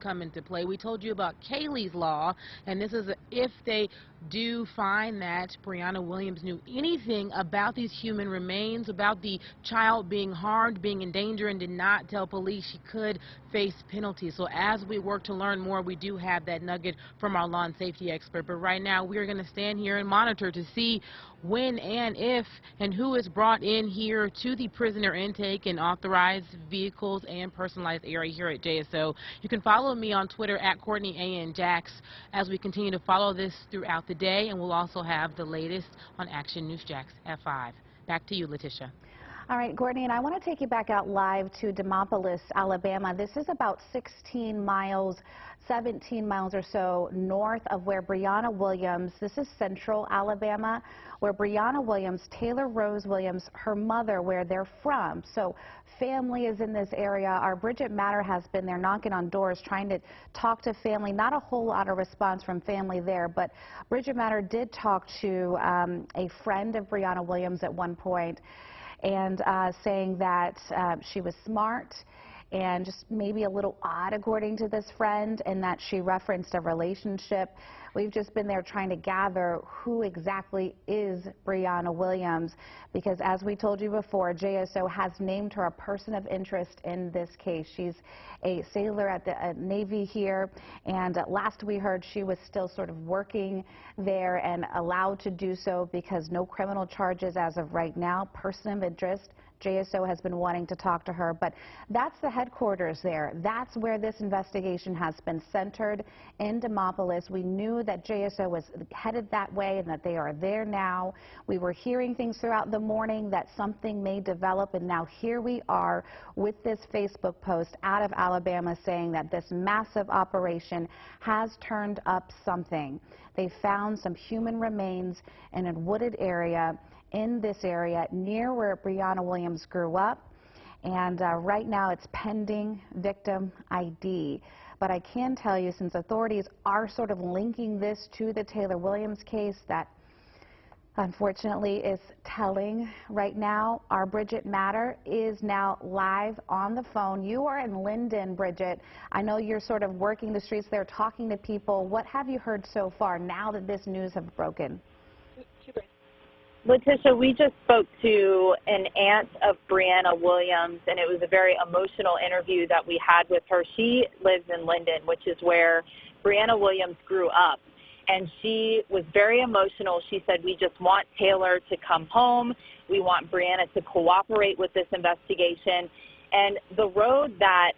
come into play. We told you about Kaylee's Law, and this is if they do find that Brianna Williams knew anything about these human remains, about the child being harmed, being in danger, and did not tell police, she could face penalties. So as we work to learn more, we do have that nugget from our law and safety expert. But right now, we're going to stand here and monitor to see when and if and who is brought in here to the prisoner intake and authorized vehicles and personalized area here at JSO. You can follow me on Twitter at Courtney A.N. Jax as we continue to follow this throughout the day, and we'll also have the latest on Action News Jax at 5. Back to you, Letitia. All right, Courtney, and I want to take you back out live to Demopolis, Alabama. This is about 16 miles, 17 miles or so north of where Brianna Williams, this is central Alabama, where Brianna Williams, Taylor Rose Williams, her mother, where they're from. So family is in this area. Our Bridget Matter has been there knocking on doors, trying to talk to family. Not a whole lot of response from family there, but Bridget Matter did talk to a friend of Brianna Williams at one point, and saying that she was smart and just maybe a little odd, according to this friend, and that she referenced a relationship. We've just been there trying to gather who exactly is Brianna Williams, because as we told you before, JSO has named her a person of interest in this case. She's a sailor at the Navy here, and last we heard she was still sort of working there and allowed to do so because no criminal charges as of right now. Person of interest. JSO has been wanting to talk to her, but that's the headquarters there. That's where this investigation has been centered, in Demopolis. We knew that JSO was headed that way and that they are there now. We were hearing things throughout the morning that something may develop, and now here we are with this Facebook post out of Alabama saying that this massive operation has turned up something. They found some human remains in a wooded area in this area near where Brianna Williams grew up, and right now it's pending victim ID. But I can tell you, since authorities are sort of linking this to the Taylor Williams case, that unfortunately is telling right now. Our Bridget Matter is now live on the phone. You are in Linden, Bridget. I know you're sort of working the streets there, talking to people. What have you heard so far now that this news has broken? Letitia, we just spoke to an aunt of Brianna Williams, and it was a very emotional interview that we had with her. She lives in Linden, which is where Brianna Williams grew up, and she was very emotional. She said, we just want Taylor to come home. We want Brianna to cooperate with this investigation. And the road that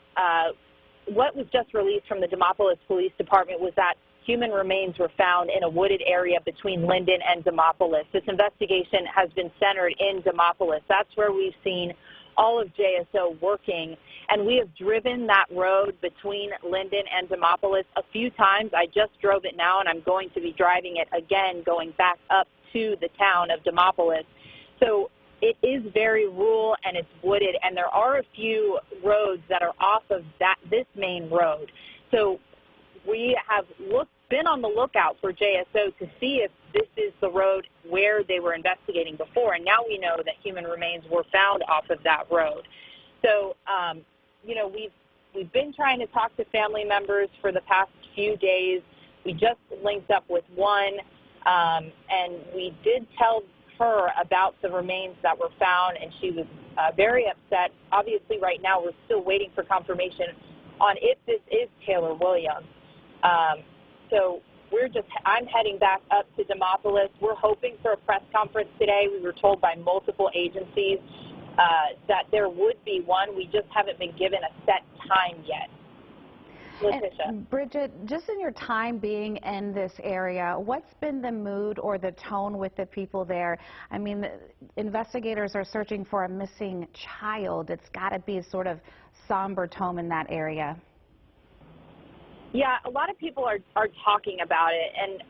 what was just released from the Demopolis Police Department was that human remains were found in a wooded area between Linden and Demopolis. This investigation has been centered in Demopolis. That's where we've seen all of JSO working, and we have driven that road between Linden and Demopolis a few times. I just drove it now, and I'm going to be driving it again, going back up to the town of Demopolis. So it is very rural and it's wooded, and there are a few roads that are off of this main road. So we have been on the lookout for JSO to see if this is the road where they were investigating before, and now we know that human remains were found off of that road. So, you know, we've been trying to talk to family members for the past few days. We just linked up with one, and we did tell her about the remains that were found, and she was very upset. Obviously, right now we're still waiting for confirmation on if this is Taylor Williams. So I'm heading back up to Demopolis. We're hoping for a press conference today. We were told by multiple agencies that there would be one. We just haven't been given a set time yet. Letitia. And Bridget, just in your time being in this area, what's been the mood or the tone with the people there? I mean, the investigators are searching for a missing child. It's got to be a sort of somber tone in that area. Yeah, a lot of people are talking about it,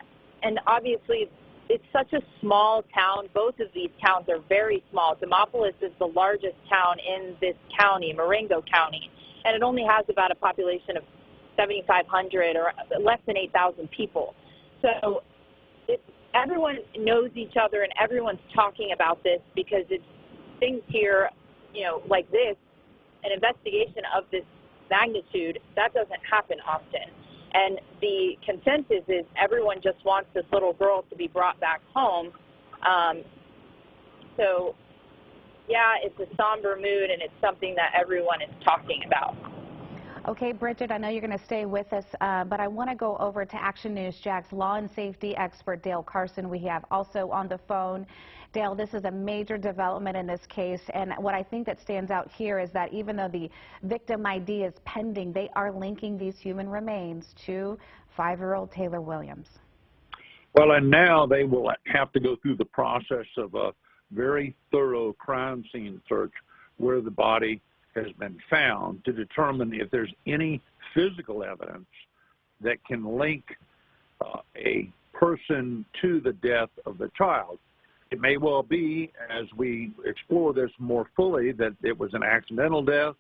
and obviously it's such a small town. Both of these towns are very small. Demopolis is the largest town in this county, Marengo County, and it only has about a population of 7,500 or less than 8,000 people. So everyone knows each other, and everyone's talking about this because it's things here, you know, like this, an investigation of this magnitude, that doesn't happen often. And the consensus is everyone just wants this little girl to be brought back home. So, yeah, it's a somber mood, and it's something that everyone is talking about. Okay, Bridget, I know you're going to stay with us, but I want to go over to Action News Jax law and safety expert Dale Carson. We have also on the phone. Dale, this is a major development in this case, and what I think that stands out here is that even though the victim ID is pending, they are linking these human remains to 5-year-old Taylor Williams. Well, and now they will have to go through the process of a very thorough crime scene search where the body has been found to determine if there's any physical evidence that can link a person to the death of the child. It may well be, as we explore this more fully, that it was an accidental death.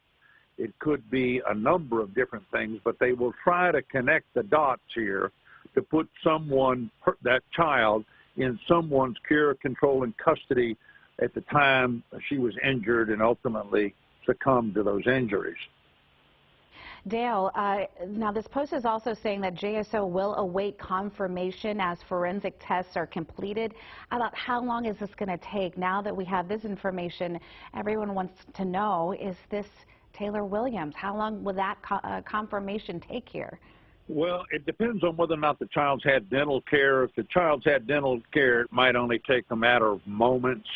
It could be a number of different things, but they will try to connect the dots here to put someone, that child, in someone's care, control, and custody at the time she was injured and ultimately succumbed to those injuries. Dale, now this post is also saying that JSO will await confirmation as forensic tests are completed. About how long is this going to take? Now that we have this information, everyone wants to know, is this Taylor Williams? How long will that confirmation take here? Well, it depends on whether or not the child's had dental care. If the child's had dental care, it might only take a matter of moments,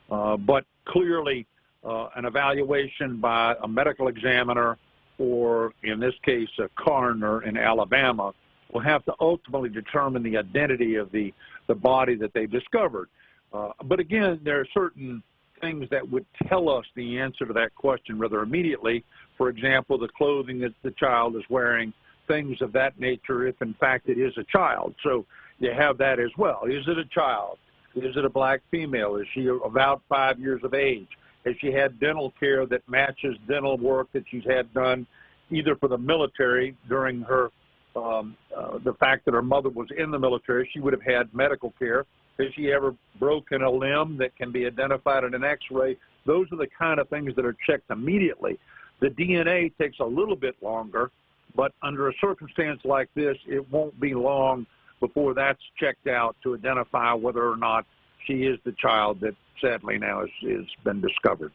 but clearly an evaluation by a medical examiner, or in this case a coroner in Alabama, will have to ultimately determine the identity of the body that they discovered. But again, there are certain things that would tell us the answer to that question rather immediately. For example, the clothing that the child is wearing, things of that nature, if in fact it is a child. So you have that as well. Is it a child? Is it a black female? Is she about 5 years of age? Has she had dental care that matches dental work that she's had done either for the military during her, the fact that her mother was in the military, she would have had medical care. Has she ever broken a limb that can be identified in an x-ray? Those are the kind of things that are checked immediately. The DNA takes a little bit longer, but under a circumstance like this, it won't be long before that's checked out to identify whether or not she is the child that sadly now has been discovered.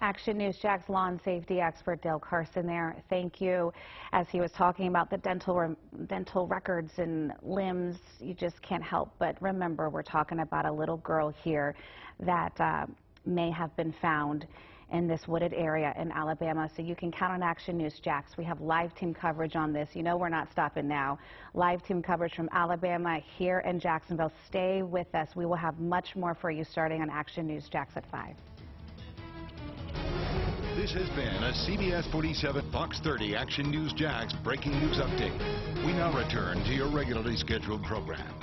Action News Jax law and safety expert Dale Carson there. Thank you. As he was talking about the dental records and limbs, you just can't help but remember we're talking about a little girl here that may have been found in this wooded area in Alabama. So you can count on Action News Jax. We have live team coverage on this. You know we're not stopping now. Live team coverage from Alabama here in Jacksonville. Stay with us. We will have much more for you starting on Action News Jax at 5. This has been a CBS 47 Fox 30 Action News Jax breaking news update. We now return to your regularly scheduled program.